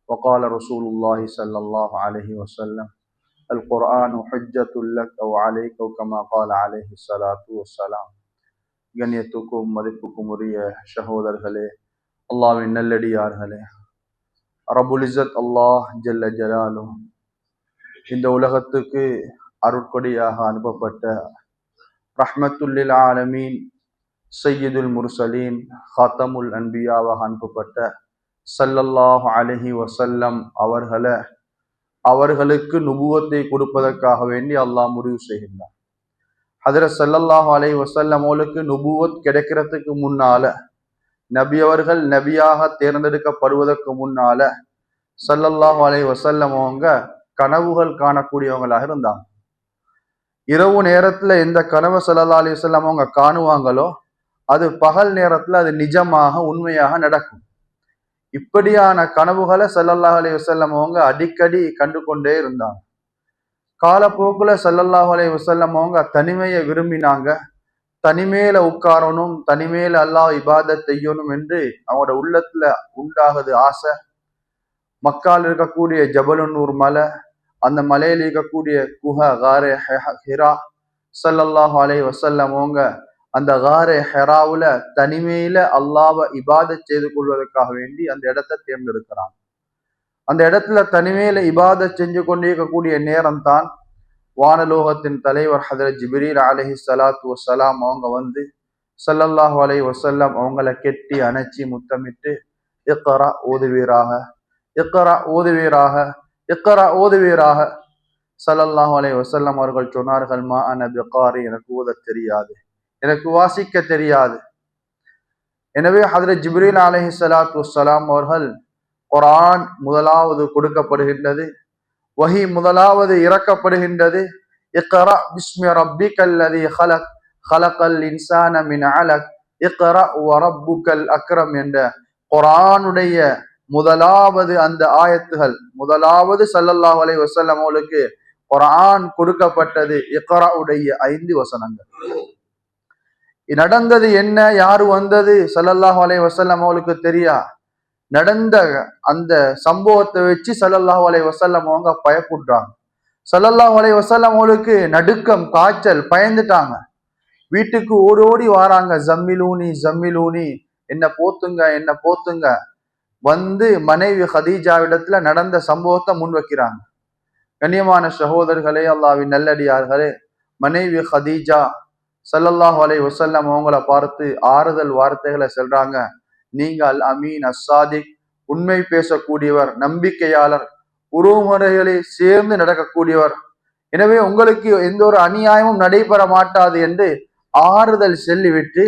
وقال رسول الله صلى الله عليه وسلم القرآن حجة لك أو عليك أو كما قال عليه الصلاة والسلام. கண்ணியத்துக்கும் மதிப்புக்கும் உரிய சகோதரர்களே, அல்லாஹ்வின் நல்லடியார்களே, ரப்புல் இஸ்ஸத் அல்லாஹ் ஜல்ல ஜலாலு இந்த உலகத்துக்கு அருட்கொடியாக அனுப்பப்பட்ட ரஹ்மத்துல்லில் ஆலமீன் சையதுல் முர்சலீன் ஹாத்தமுல் அன்பியாவாக அனுப்பப்பட்ட ஸல்லல்லாஹு அலைஹி வஸல்லம் அவர்களுக்கு நுபுவத்தை கொடுப்பதற்காக வேண்டி அல்லாஹ் முடிவு செய்கின்றார். ஹஜ்ரத் ஸல்லல்லாஹு அலைஹி வஸல்லம் அவர்களுக்கு நுபுவத் கிடைக்கிறதுக்கு முன்னால, நபி அவர்கள் நபியாக தேர்ந்தெடுக்கப்படுவதற்கு முன்னால ஸல்லல்லாஹு அலைஹி வஸல்லம் அவங்க கனவுகள் காணக்கூடியவங்களாக இருந்தாங்க. இரவு நேரத்துல எந்த கனவு ஸல்லல்லாஹு அலைஹி வஸல்லம் அவங்க காணுவாங்களோ அது பகல் நேரத்துல அது நிஜமாக உண்மையாக நடக்கும். இப்படியான கனவுகளை ஸல்லல்லாஹு அலைஹி வஸல்லம் அவங்க அடிக்கடி கண்டு கொண்டே இருந்தாங்க. காலப்போக்குல ஸல்லல்லாஹு அலைஹி வஸல்லம் அவங்க தனிமையை விரும்பினாங்க. தனிமையில உட்காரணும், தனிமையில அல்லாஹ் இபாதத் செய்யணும் என்று அவங்களோட உள்ளத்துல உண்டாகுது ஆசை. மக்கால் இருக்கக்கூடிய ஜபலுன்னூர் மலை, அந்த மலையில் இருக்கக்கூடிய காரே ஹிரா, ஸல்லல்லாஹு அலைஹி வஸல்லம் அவங்க அந்த காரே ஹிராவுல தனிமையில அல்லாஹ்வை இபாதத் செய்து கொள்வதற்காக வேண்டி அந்த இடத்தை தேர்ந்தெடுக்கிறாங்க. அந்த இடத்துல தனிமையில இபாதத் செஞ்சு கொண்டிருக்கக்கூடிய நேரம் தான் வானலோகத்தின் தலைவர் ஹஜ்ரத் ஜிப்ரீல் அலைஹி ஸலாத்து வஸ்ஸலாம் அவங்க வந்து ஸல்லல்லாஹு அலைஹி வஸல்லம் அவங்களை கெட்டி அணைச்சி முத்தமிட்டு இக்ரா ஓதுவீராக, இக்ரா ஓதுவீராக, இக்ரா ஓதுவீராக. ஸல்லல்லாஹு அலைஹி வஸல்லம் அவர்கள் சொன்னார்கள், மா அன பிகாரி, எனக்கு ஓத தெரியாது, எனக்கு வாசிக்க தெரியாது. எனவே ஹஜ்ரத் ஜிப்ரீல் அலைஹி ஸலாத்து வஸ்ஸலாம் அவர்கள் குர்ஆன் முதலாவது கொடுக்கப்படுகின்றது, வஹி முதலாவது இறக்கப்படுகின்றது. இக்ரா பிஸ்மி ரப்பிக்கல்லதி ஹலக், ஹலக்கல் இன்சான மின் அலக், இக்ரா வ ரப்புக்கல் அக்ரம் என்ற குர்ஆனுடைய முதலாவது அந்த ஆயத்துகள், முதலாவது ஸல்லல்லாஹு அலைஹி வஸல்லம் அவர்களுக்கு குர்ஆன் கொடுக்கப்பட்டது இக்ரா உடைய 5 வசனங்கள். நடந்தது என்ன, யாரு வந்தது ஸல்லல்லாஹு அலைஹி வஸல்லம் அவர்களுக்கு தெரியா. நடந்த அந்த சம்பவத்தை வச்சு ஸல்லல்லாஹு அலைஹி வஸல்லம் அவங்க பயப்படுறாங்க. ஸல்லல்லாஹு அலைஹி வஸல்லம் அவங்களுக்கு நடுக்கம், காய்ச்சல், பயந்துட்டாங்க. வீட்டுக்கு ஓடி வாராங்க, ஜம்மிலூனி ஜம்மிலூனி, என்ன போத்துங்க, என்ன போத்துங்க. வந்து மனைவி ஹதீஜாவிடத்துல நடந்த சம்பவத்தை முன் வைக்கிறாங்க. கண்ணியமான சகோதரர்களே, அல்லாஹ்வின் நல்லடியார்களே, மனைவி ஹதீஜா ஸல்லல்லாஹு அலைஹி வஸல்லம் அவங்கள பார்த்து ஆறுதல் வார்த்தைகளை சொல்றாங்க. நீங்க அல் அமீன் அஸ்ஸாதிக், உண்மை பேசக்கூடியவர், நம்பிக்கையாளர், உறவுமுறைகளை சேர்ந்து நடக்கக்கூடியவர். எனவே உங்களுக்கு எந்த ஒரு அநியாயமும் நடைபெற மாட்டாது என்று ஆறுதல் சொல்லிவிட்டு,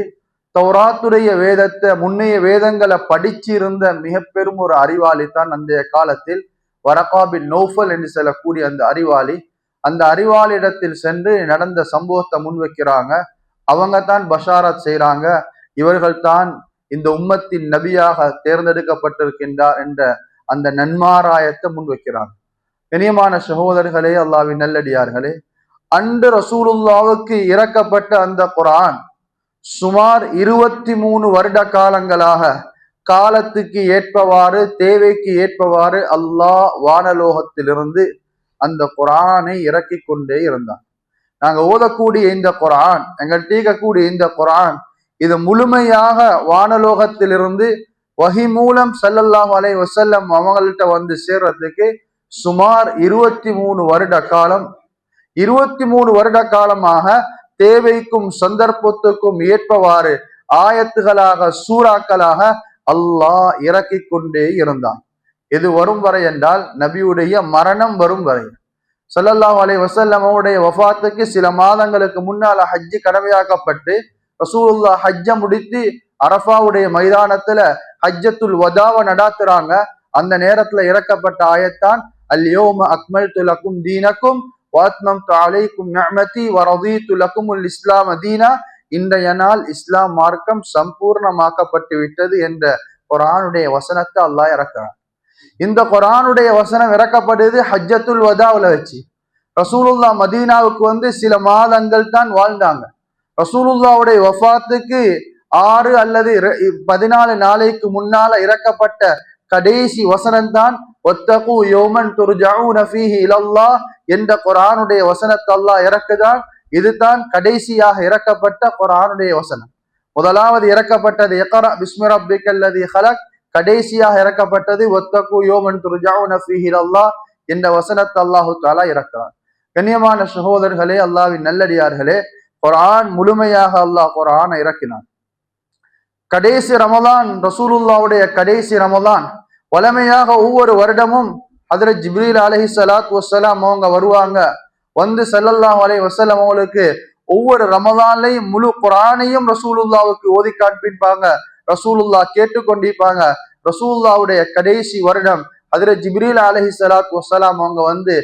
தௌராத்துடைய வேதத்தை, முன்னைய வேதங்களை படிச்சிருந்த மிக பெரும் ஒரு அறிவாளி தான் அந்தைய காலத்தில் வரகா பின் நௌஃபல் என்று சொல்லக்கூடிய அந்த அறிவாளி. அந்த அறிவாளியிடத்தில் சென்று நடந்த சம்பவத்தை முன்வைக்கிறாங்க. அவங்க தான் பஷாரத் செய்யறாங்க, இவர்கள் தான் இந்த உம்மத்தின் நபியாக தேர்ந்தெடுக்கப்பட்டிருக்கின்றார் என்ற அந்த நன்மாராயத்தை முன்வைக்கிறாங்க. கண்ணியமான சகோதரர்களே, அல்லாஹ்வின் நல்லடியார்களே, அன்று ரசூலுல்லாவுக்கு இறக்கப்பட்ட அந்த குர்ஆன் சுமார் 23 வருட காலங்களாக காலத்துக்கு ஏற்பவாறு, தேவைக்கு ஏற்பவாறு அல்லாஹ் வானலோகத்திலிருந்து அந்த குர்ஆனை இறக்கி கொண்டே இருந்தான். நாங்க ஓதக்கூடிய இந்த குர்ஆன், எங்கள் தீக்கக்கூடிய இந்த குர்ஆன், இது முழுமையாக வானலோகத்திலிருந்து வஹி மூலம் ஸல்லல்லாஹு அலைஹி வஸல்லம் அவங்கள்ட்ட வந்து சேர்றதுக்கு சுமார் 23 வருட காலம். 23 வருட காலமாக தேவைக்கும் சந்தர்ப்பத்துக்கும் ஏற்பவாறு ஆயத்துகளாக, சூறாக்களாக அல்லாஹ் இறக்கி கொண்டே இருந்தான். எது வரும் வரை என்றால் நபியுடைய மரணம் வரும் வரை. ஸல்லல்லாஹு அலைஹி வஸல்லம் அவருடைய வஃபாத்துக்கு சில மாதங்களுக்கு முன்னால ஹஜ்ஜி கடமையாக்கப்பட்டு ரசூலுல்லாஹ் ஹஜ்ஜ முடித்து அரஃபாவுடைய மைதானத்துல ஹஜ்ஜத்துல் வதாவை நடாத்துறாங்க. அந்த நேரத்துல இறக்கப்பட்ட ஆயத்தான் அல் யௌம அக்மல்து லக்கும் தீனக்கும் வஅத்மம்து அலைக்கும் நிஅமதி வரதீது லக்குமுல் இஸ்லாம தீனா, இன்றைய நாள் இஸ்லாம் மார்க்கம் சம்பூர்ணமாக்கப்பட்டு விட்டது என்ற குர்ஆனுடைய வசனத்தை அல்லாஹ் இறக்குறான். இந்த குர்ஆனுடைய வசனம் இறக்கப்படுது ஹஜ்ஜத்துல் வதாவுல வச்சு. ரசூலுல்லாஹ் மதீனாவுக்கு வந்து சில மாதங்கள் தான் வாழ்ந்தாங்க. ரசூலுல்லாஹ்வுடைய வஃபாத்துக்கு 6 அல்லது 14 நாளைக்கு முன்னால இறக்கப்பட்ட கடைசி வசனம் தான் வத்தகு யௌமன் துர்ஜஊன ஃபீஹி இலல்லாஹ் என்ற குர்ஆனுடைய வசனத்தை அல்லாஹ் இறக்குதான். இதுதான் கடைசியாக இறக்கப்பட்ட குர்ஆனுடைய வசனம். முதலாவது இறக்கப்பட்டது இக்ரா பிஸ்மி ரப்பிக்கல்லதீ ஹலக், கடைசியாக இறக்கப்பட்டது வத்தகு யௌமன் துர்ஜஊன ஃபீஹி இலல்லாஹ் என்ற வசனத்தை அல்லாஹு தஆலா இறக்கிறார். கண்ணியமான சகோதரர்களே, அல்லாஹ்வின் நல்லடியார்களே, குர்ஆன் முழுமையாக அல்லாஹ் குர்ஆனை இறக்கினான். கடைசி ரமலான், ரசூலுல்லாவுடைய கடைசி ரமலான். வளமையாக ஒவ்வொரு வருடமும் ஹஜ்ரத் ஜிப்ரீல் அலைஹிஸ்ஸலாத்து வஸ்ஸலாம் அவங்க வருவாங்க. வந்து ஸல்லல்லாஹு அலைஹி வஸல்லம் அவங்களுக்கு ஒவ்வொரு ரமலான்லையும் முழு குர்ஆனையும் ரசூலுல்லாவுக்கு ஓதி காண்பிப்பாங்க. ரசூலுல்லாஹ் கேட்டுக்கொண்டிருப்பாங்க. ரசூலுல்லாவுடைய கடைசி வருடம் ஹஜ்ரத் ஜிப்ரீல் அலைஹிஸ்ஸலாத்து வஸ்ஸலாம் அவங்க வந்து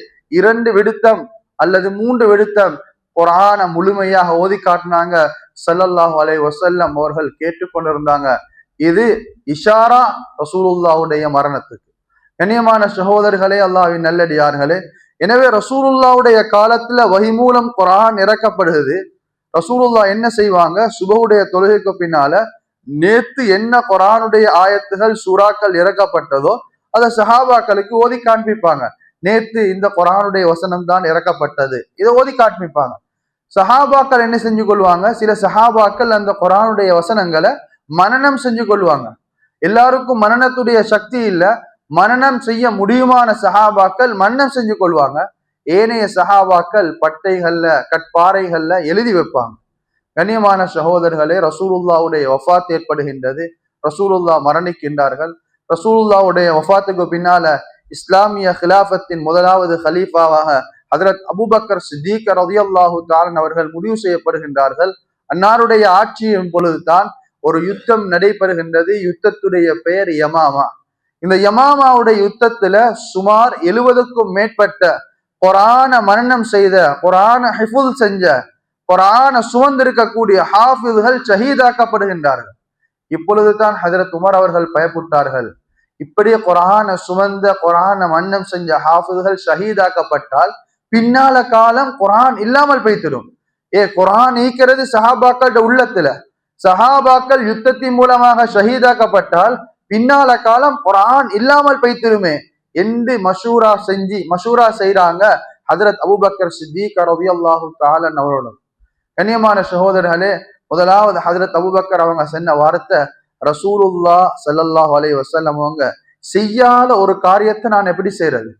2 விடுத்தம் அல்லது 3 விடுத்தம் குர்ஆனை முழுமையாக ஓதி காட்டினாங்க. ஸல்லல்லாஹு அலைஹி வஸல்லம் அவர்கள் கேட்டுக்கொண்டிருந்தாங்க. இது இஷாரா ரசூலுல்லாவுடைய மரணத்துக்கு. கண்ணியமான சகோதரர்களே, அல்லாஹ்வின் நல்லடியார்களே, எனவே ரசூலுல்லாவுடைய காலத்துல வஹி மூலம் குர்ஆன் இறக்கப்படுகிறது. ரசூலுல்லாஹ் என்ன செய்வாங்க, சுபஹுடைய தொழுகைக்கு பின்னால நேத்து என்ன குர்ஆனுடைய ஆயத்துகள் சூறாக்கள் இறக்கப்பட்டதோ அதை சஹாபாக்களுக்கு ஓதி காண்பிப்பாங்க. நேத்து இந்த குர்ஆனுடைய வசனம் தான் இறக்கப்பட்டது, இதை ஓதி காண்பிப்பாங்க. சஹாபாக்கள் என்ன செஞ்சு கொள்வாங்க, சில சஹாபாக்கள் அந்த குர்ஆனுடைய வசனங்களை மனனம் செஞ்சு கொள்வாங்க. எல்லாருக்கும் மனனத்துடைய சக்தி இல்ல, மனனம் செய்ய முடியுமான சஹாபாக்கள் மனனம் செஞ்சு கொள்வாங்க. ஏனைய சஹாபாக்கள் பட்டைகள்ல கட்பாறைகள்ல எழுதி வைப்பாங்க. கண்ணியமான சகோதரர்களே, ரசூலுல்லாவுடைய வஃபாத் ஏற்படுகின்றது. ரசூலுல்லாஹ் மரணிக்கின்றார்கள். ரசூலுல்லாவுடைய வஃபாத்துக்கு பின்னால இஸ்லாமிய ஹிலாஃபத்தின் முதலாவது ஹலீஃபாவாக ஹஜ்ரத் அபூபக்கர் சித்தீக் ரலியல்லாஹு தஆலா அவர்கள் முடிவு செய்யப்படுகின்றார்கள். அன்னாருடைய ஆட்சியின் பொழுதுதான் ஒரு யுத்தம் நடைபெறுகின்றது. யுத்தத்துடைய பெயர் யமாமா. இந்த யமாமாவுடைய யுத்தத்துல சுமார் 70க்கும் மேற்பட்ட குர்ஆன மனனம் செய்த, குர்ஆன ஹிஃபுல் செஞ்ச, குர்ஆன சுமந்திருக்கக்கூடிய ஹாஃபிஸ்கள் ஷஹீதாக்கப்படுகின்றார்கள். இப்பொழுதுதான் ஹஜ்ரத் உமர் அவர்கள் பயப்பட்டார்கள். இப்படி குர்ஆன சுமந்த, குர்ஆன மன்னம் செஞ்ச ஹாஃபிஸ்கள் ஷஹீதாக்கப்பட்டால் பின்னால காலம் குர்ஆன் இல்லாமல் போய்த்திடும். குர்ஆன் ஈக்கிறது சஹாபாக்களோட உள்ளத்துல. சஹாபாக்கள் யுத்தத்தின் மூலமாக ஷஹீதாக்கப்பட்டால் பின்னால காலம் குர்ஆன் இல்லாமல் போய்த்திருமே என்று மஷூரா செய்றாங்க ஹஜ்ரத் அபூபக்கர் சித்தீக் ரலியல்லாஹு தஆலா அவர்களோட. கண்ணியமான சகோதரர்களே, முதலாவது ஹஜ்ரத் அபூபக்கர் அவங்க சொன்ன வார்த்தை, ரசூலுல்லாஹ் ஸல்லல்லாஹு அலைஹி வஸல்லம் அவங்க செய்யாத ஒரு காரியத்தை நான் எப்படி செய்யறது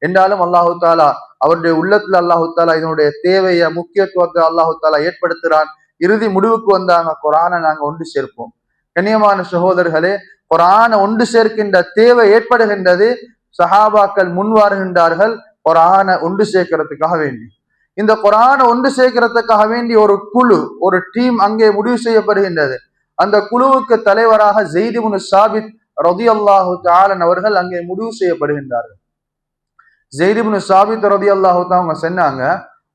என்றாலும் அல்லாஹு தாலா அவருடைய உள்ளத்துல அல்லாஹு தாலா இதனுடைய தேவையை, முக்கியத்துவத்தை அல்லாஹு தாலா ஏற்படுத்துறான். இறுதி முடிவுக்கு வந்தாங்க, குர்ஆனை நாங்க ஒன்று சேர்ப்போம். கண்ணியமான சகோதரர்களே, குர்ஆனை ஒன்று சேர்க்கின்ற தேவை ஏற்படுகின்றது. சஹாபாக்கள் முன்வாருகின்றார்கள் குர்ஆனை ஒன்று சேர்க்கிறதுக்காக வேண்டி. இந்த குர்ஆனை ஒன்று சேர்க்கிறதுக்காக வேண்டி ஒரு குழு, ஒரு டீம் அங்கே முடிவு செய்யப்படுகின்றது. அந்த குழுவுக்கு தலைவராக ஸைத் இப்னு சாபித் ரலியல்லாஹு தஆலா அவர்கள் அங்கே முடிவு செய்யப்படுகின்றார்கள். ஸைத் இப்னு சாபித் ரலியல்லாஹு தஆலா அவங்க சொன்னாங்க,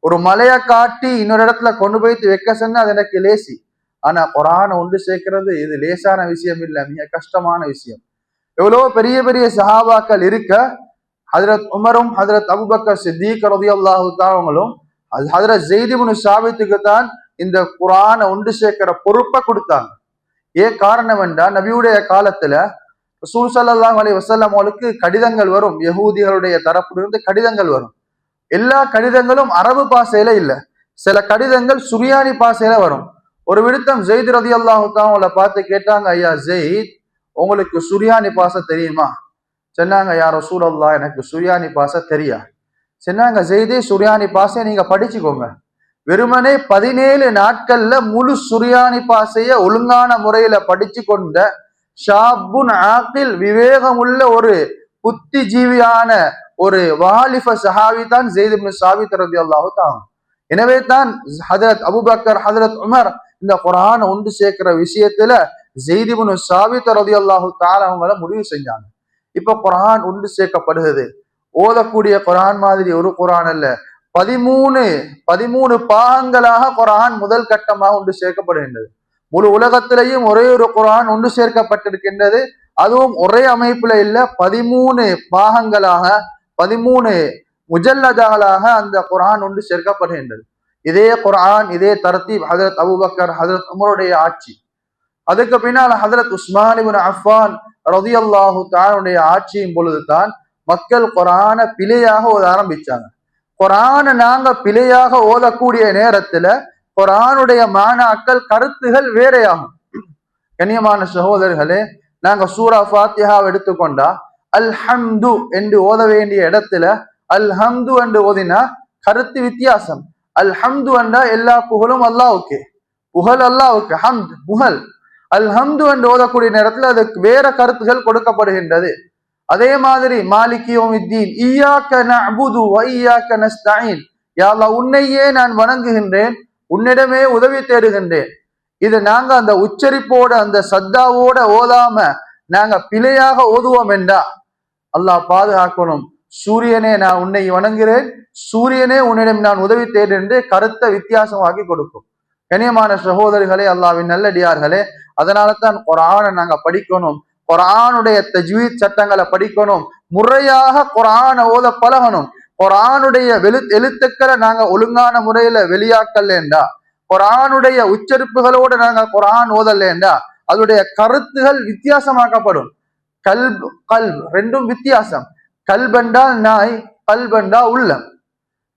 ஒரு மலையை காட்டி இன்னொரு இடத்துல கொண்டு போய்த்து வைக்க சொன்னா அது எனக்கு லேசி. ஆனா குர்ஆனை ஒன்று சேர்க்கிறது இது லேசான விஷயம் இல்லை, மிக கஷ்டமான விஷயம். எவ்வளவு பெரிய பெரிய சஹாபாக்கள் இருக்க, ஹஜ்ரத் உமரும் ஹஜ்ரத் அபூபக்கர் சித்தீக் ரலியல்லாஹு தஆலா அவங்களும் ஹஜ்ரத் ஸைத் இப்னு சாபித்துக்கு தான் இந்த குர்ஆனை ஒன்று சேர்க்கிற பொறுப்பை கொடுத்தாங்க. காரணம் என்றால் நபியுடைய காலத்துல ரசூல் ஸல்லல்லாஹு அலைஹி வஸல்லம் அவங்களுக்கு கடிதங்கள் வரும், யஹூதிகளுடைய தரப்பிலிருந்து கடிதங்கள் வரும். எல்லா கடிதங்களும் அரபு பாஷையில இல்ல, சில கடிதங்கள் சுரியானி பாஷையில வரும். ஒரு விடுத்தம் ஸைத் ரலியல்லாஹு தஆலா அவங்களை பார்த்து கேட்டாங்க, ஐயா ஸைத், உங்களுக்கு சுரியானி பாஷை தெரியுமா? சொன்னாங்க, யா ரசூலல்லாஹ், எனக்கு சுரியானி பாஷை தெரியா. சொன்னாங்க, ஸைதே, சுரியானி பாஷை நீங்க படிச்சுக்கோங்க. வெறுமனே 17 நாட்கள்ல முழு சுரியானி பாஷைய ஒழுங்கான முறையில படிச்சு கொண்ட ஷாபுன் ஆகில், விவேகமுள்ள ஒரு புத்திஜீவியான ஒரு வாலிப சஹாபி தான் ஸைத் இப்னு சாபித் ரலியல்லாஹு தஆலா. எனவே தான் ஹஜ்ரத் அபூபக்கர், ஹஜ்ரத் உமர் இந்த குர்ஆனை ஒன்று சேர்க்கிற விஷயத்துல ஸைத் இப்னு சாபித் ரலியல்லாஹு தஆலா அவங்கள முடிவு செஞ்சாங்க. இப்ப குர்ஆன் ஒன்று சேர்க்கப்படுகிறது. ஓதக்கூடிய குர்ஆன் மாதிரி ஒரு குர்ஆன் அல்ல, 13 பாகங்களாக குர்ஆன் முதல் கட்டமாக ஒன்று சேர்க்கப்படுகின்றது. முழு உலகத்திலேயும் ஒரே ஒரு குர்ஆன் ஒன்று சேர்க்கப்பட்டிருக்கின்றது. அதுவும் ஒரே அமைப்புல இல்ல, 13 பாகங்களாக 13 முஜல்லதாகளாக அந்த குர்ஆன் ஒன்று சேர்க்கப்படுகின்றது. இதே குர்ஆன், இதே தர்தீப் ஹஜ்ரத் அபூபக்கர், ஹஜ்ரத் உமருடைய ஆட்சி. அதுக்கு பின்னால் ஹஜ்ரத் உஸ்மான் இப்னு அஃபான் ரலியல்லாஹு தஆலா ஆட்சியின் பொழுதுதான் மக்கள் குரான பிழையாக ஓத ஆரம்பிச்சாங்க. குரான நாங்க பிழையாக ஓதக்கூடிய நேரத்துல குரானுடைய மானாக்கள் கருத்துகள் வேறையாகும். கண்ணியமான சகோதரர்களே, நாங்க சூரா ஃபாத்திஹாவை எடுத்துக்கொண்டா அல்ஹம்து என்று ஓத வேண்டிய இடத்துல அல்ஹம்து என்று ஓதினா கருத்து வித்தியாசம். அல்ஹம்து என்றா எல்லா புகழும் அல்லாஹ்வுக்கு, புகழ் அல்லாஹ்வுக்கு, ஹம்த் புகழ். அல்ஹம்து என்று ஓதக்கூடிய நேரத்தில் அதுக்கு வேற கருத்துகள் கொடுக்கப்படுகின்றது. அதே மாதிரி மாலிகி யௌமித்தீன் இய்யாக நஅ்புது வ இய்யாக நஸ்தஈன், யா அல்லாஹ் உன்னையே நான் வணங்குகின்றேன், உன்னிடமே உதவி தேடுகின்றேன். இது நாங்க அந்த உச்சரிப்போட அந்த சத்தாவோட ஓதாம நாங்க பிழையாக ஓதுவோம் என்றா அல்லாஹ் பாதுகாக்கணும். சூரியனே நான் உன்னை வணங்குகிறேன், சூரியனே உன்னிடம் நான் உதவி தேடு என்று கருத்தை வித்தியாசமாக்கி கொடுக்கும். கண்ணியமான சகோதரிகளே, அல்லாஹ்வின் நல்லடியார்களே, அதனால தான் குர்ஆனை நாங்க படிக்கணும், குர்ஆனுடைய தஜ்வீத் சட்டங்களை படிக்கணும், முறையாக குர்ஆனை ஓத பழகணும். குர்ஆனுடைய எழுத்துக்களை நாங்க ஒழுங்கான முறையில வெளியாக்கலேண்டா, குர்ஆனுடைய உச்சரிப்புகளோடு நாங்க குர்ஆன் ஓதலேண்டா அதனுடைய கருத்துகள் வித்தியாசமாக்கப்படும். கல்ப் கல்ப் ரெண்டும் வித்தியாசம். கல்பென்றால் நாய், கல்பென்றா உள்ளம்.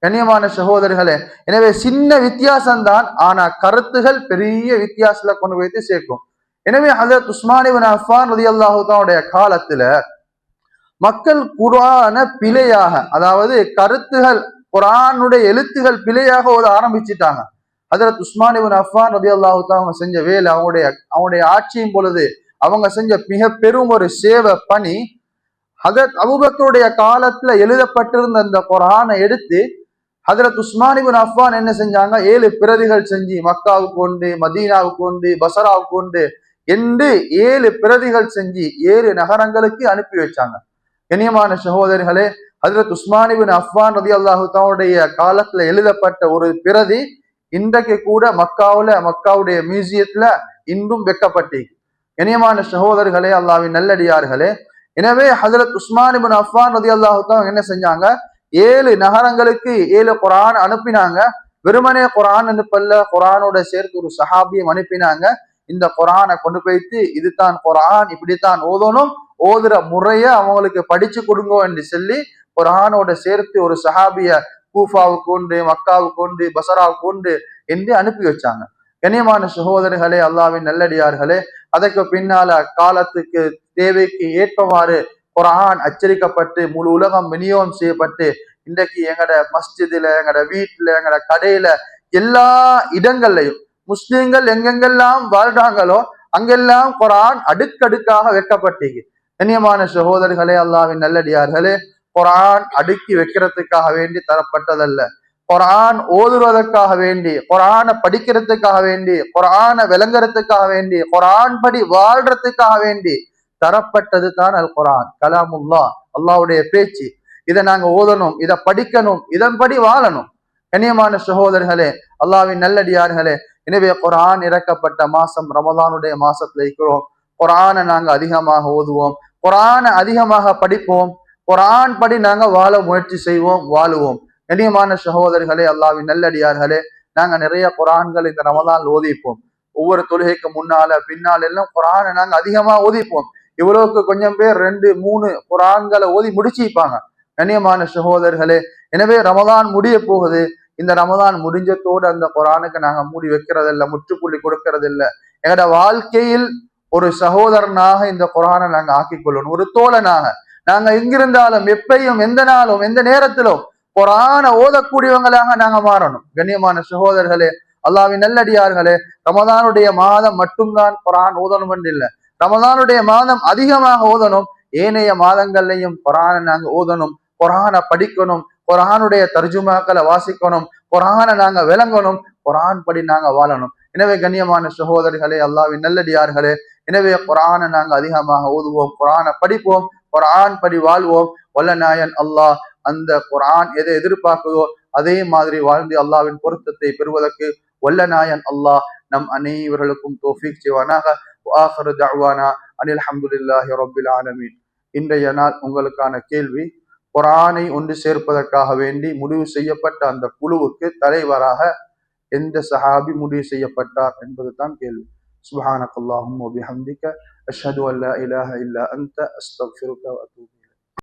கண்ணியமான சகோதரர்களே, எனவே சின்ன வித்தியாசம்தான், ஆனா கருத்துகள் பெரிய வித்தியாசத்துல கொண்டு போய்த்து சேர்க்கும். எனவே ஹஜ்ரத் உஸ்மான் இப்னு அஃபான் ரலியல்லாஹு தஆலா காலத்துல மக்கள் குர்ஆன பிழையாக, அதாவது கருத்துகள் குர்ஆனுடைய எழுத்துகள் பிழையாக ஓத ஆரம்பிச்சுட்டாங்க. ஹஜ்ரத் உஸ்மான் இப்னு அஃபான் ரலியல்லாஹு தஆலா செஞ்ச வேலை, அவங்களுடைய ஆட்சியின் பொழுது அவங்க செஞ்ச மிக பெரும் ஒரு சேவை பணி, ஹஜ்ரத் அபூபக்கருடைய காலத்துல எழுதப்பட்டிருந்த அந்த குர்ஆனை எடுத்து ஹஜ்ரத் உஸ்மான் இப்னு அஃபான் என்ன செஞ்சாங்க, 7 பிரதிகள் செஞ்சு மக்காவுக்கு கொண்டு, மதீனாவுக்கு கொண்டு, பஸ்ராவுக்கு கொண்டு என்று 7 பிரதிகள் செஞ்சு 7 நகரங்களுக்கு அனுப்பி வச்சாங்க. கண்ணியமான சகோதரர்களே, ஹஜ்ரத் உஸ்மான் இப்னு அஃபான் ரலியல்லாஹு தஆலாவுடைய காலத்துல எழுதப்பட்ட ஒரு பிரதி இன்றைக்கு கூட மக்காவுடைய மியூசியத்துல இன்றும் வைக்கப்பட்டு. கண்ணியமான சகோதரர்களே, அல்லாஹ்வின் நல்லடியார்களே, எனவே ஹஜ்ரத் உஸ்மான் இப்னு அஃபான் ரலியல்லாஹு தஆலா என்ன செஞ்சாங்க, 7 நகரங்களுக்கு 7 குர்ஆன் அனுப்பினாங்க. வெறுமனே குர்ஆன் அனுப்பல்ல, குர்ஆனோட சேர்த்து ஒரு சஹாபியை அனுப்பினாங்க. இந்த குர்ஆனை கொண்டு போய்த்து இதுதான் குர்ஆன், இப்படித்தான் ஓதணும், ஓதுற முறைய அவங்களுக்கு படிச்சு கொடுங்க என்று சொல்லி குர்ஆனோட சேர்த்து ஒரு சஹாபிய கூஃபாவுக்கு கொண்டு, மக்காவுக்கு கொண்டு, பஸ்ராவுக்கு கொண்டு என்று அனுப்பி வச்சாங்க. கண்ணியமான சகோதரர்களே, அல்லாஹ்வின் நல்லடியார்களே, அதற்கு பின்னால காலத்துக்கு தேவைக்கு ஏற்பவாறு குர்ஆன் அச்சரிக்கப்பட்டு முழு உலகம் விநியோகம் செய்யப்பட்டு இன்றைக்கு எங்கட மஸ்ஜிதுல, எங்கட வீட்டுல, எங்கட கடையில, எல்லா இடங்கள்லையும் முஸ்லிம்கள் எங்கெங்கெல்லாம் வாழ்றாங்களோ அங்கெல்லாம் குர்ஆன் அடுக்கடுக்காக வைக்கப்பட்டீங்க. கண்ணியமான சகோதரர்களே, அல்லாஹ்வின் நல்லடியார்களே, குர்ஆன் அடுக்கி வைக்கிறதுக்காக வேண்டி தரப்பட்டதல்ல. குர்ஆன் ஓதுவதற்காக வேண்டி, குர்ஆனை படிக்கிறதுக்காக வேண்டி, குர்ஆனை விளங்குறதுக்காக வேண்டி, குர்ஆன் படி வாழ்றதுக்காக வேண்டி தரப்பட்டது தான் அல் குர்ஆன். கலாமுல்லா, அல்லாஹ்வுடைய பேச்சு. இதை நாங்க ஓதணும், இதை படிக்கணும், இதன்படி வாழணும். கண்ணியமான சகோதரர்களே, அல்லாஹ்வின் நல்லடியார்களே, எனவே குர்ஆன் இறக்கப்பட்ட மாசம் ரமலானுடைய மாசத்துல இருக்கிறோம். குர்ஆனை நாங்க அதிகமாக ஓதுவோம், குர்ஆனை அதிகமாக படிப்போம், குர்ஆன் படி நாங்க வாழ முயற்சி செய்வோம், வாழுவோம். கண்ணியமான சகோதரர்களே, அல்லாஹ்வின் நல்லடியார்களே, நாங்க நிறைய குர்ஆன்கள் இந்த ரமலான் ஓதிப்போம். ஒவ்வொரு தொழுகைக்கு முன்னால பின்னால் எல்லாம் குர்ஆனை நாங்க அதிகமா ஓதிப்போம். இவ்வளவுக்கு கொஞ்சம் பேர் 2-3 குர்ஆன்களை ஓதி முடிச்சிப்பாங்க. கண்ணியமான சகோதரர்களே, எனவே ரமலான் முடிய போகுது. இந்த ரமலான் முடிஞ்சதோடு அந்த குர்ஆனுக்கு நாங்க மூடி வைக்கிறதில்ல, முற்றுப்புள்ளி கொடுக்கறதில்ல. எங்களோட வாழ்க்கையில் ஒரு சகோதரனாக இந்த குர்ஆனை நாங்க ஆக்கிக் கொள்ளணும், ஒரு தோழனாக. நாங்க எங்கிருந்தாலும், எப்பையும், எந்த நாளும், எந்த நேரத்திலும் குர்ஆனை ஓதக்கூடியவங்களாக நாங்க மாறணும். கண்ணியமான சகோதரர்களே, அல்லாஹ்வின் நல்லடியார்களே, ரமலானுடைய மாதம் மட்டும்தான் குர்ஆன் ஓதணும் என்று இல்லை. ரமலானுடைய மாதம் அதிகமாக ஓதணும், ஏனைய மாதங்கள்லையும் குர்ஆனை நாங்க ஓதணும், குர்ஆனை படிக்கணும், குர்ஆனுடைய தர்ஜுமாக்களை வாசிக்கணும், குர்ஆனை நாங்க விளங்கணும், குர்ஆன் படி நாங்க வாழணும். எனவே கண்ணியமான சகோதரிகளே, அல்லாஹ்வின் நல்லடியார்களே, எனவே குர்ஆனை நாங்க அதிகமாக ஓதுவோம், குர்ஆனை படிப்போம், குர்ஆன் படி வாழ்வோம். வல்ல நாயன் அல்லாஹ் அந்த குர்ஆன் எதை எதிர்பார்க்குதோ அதே மாதிரி வாழ்ந்து அல்லாஹ்வின் பொருத்தத்தை பெறுவதற்கு வல்ல நாயன் அல்லாஹ் நம் அனைவர்களுக்கும் தௌஃபீக் செய்வானாக. ஆகிரு தஅவானா அனில் ஹம்துலில்லாஹி ரப்பில் ஆலமீன். இன்றைய நாள் உங்களுக்கான கேள்வி, குர்ஆனை ஒன்று சேர்ப்பதற்காக வேண்டி முடிவு செய்யப்பட்ட அந்த குழுவுக்கு தலைவராக எந்த சஹாபி முடிவு செய்யப்பட்டார் என்பது தான் கேள்வி. சுப்ஹானக்கல்லாஹும்ம வ பிஹம்திக அஷ்ஹது அன் லா இலாஹா இல்லா அன்த அஸ்தக்ஃபிருக வ அத்தூபு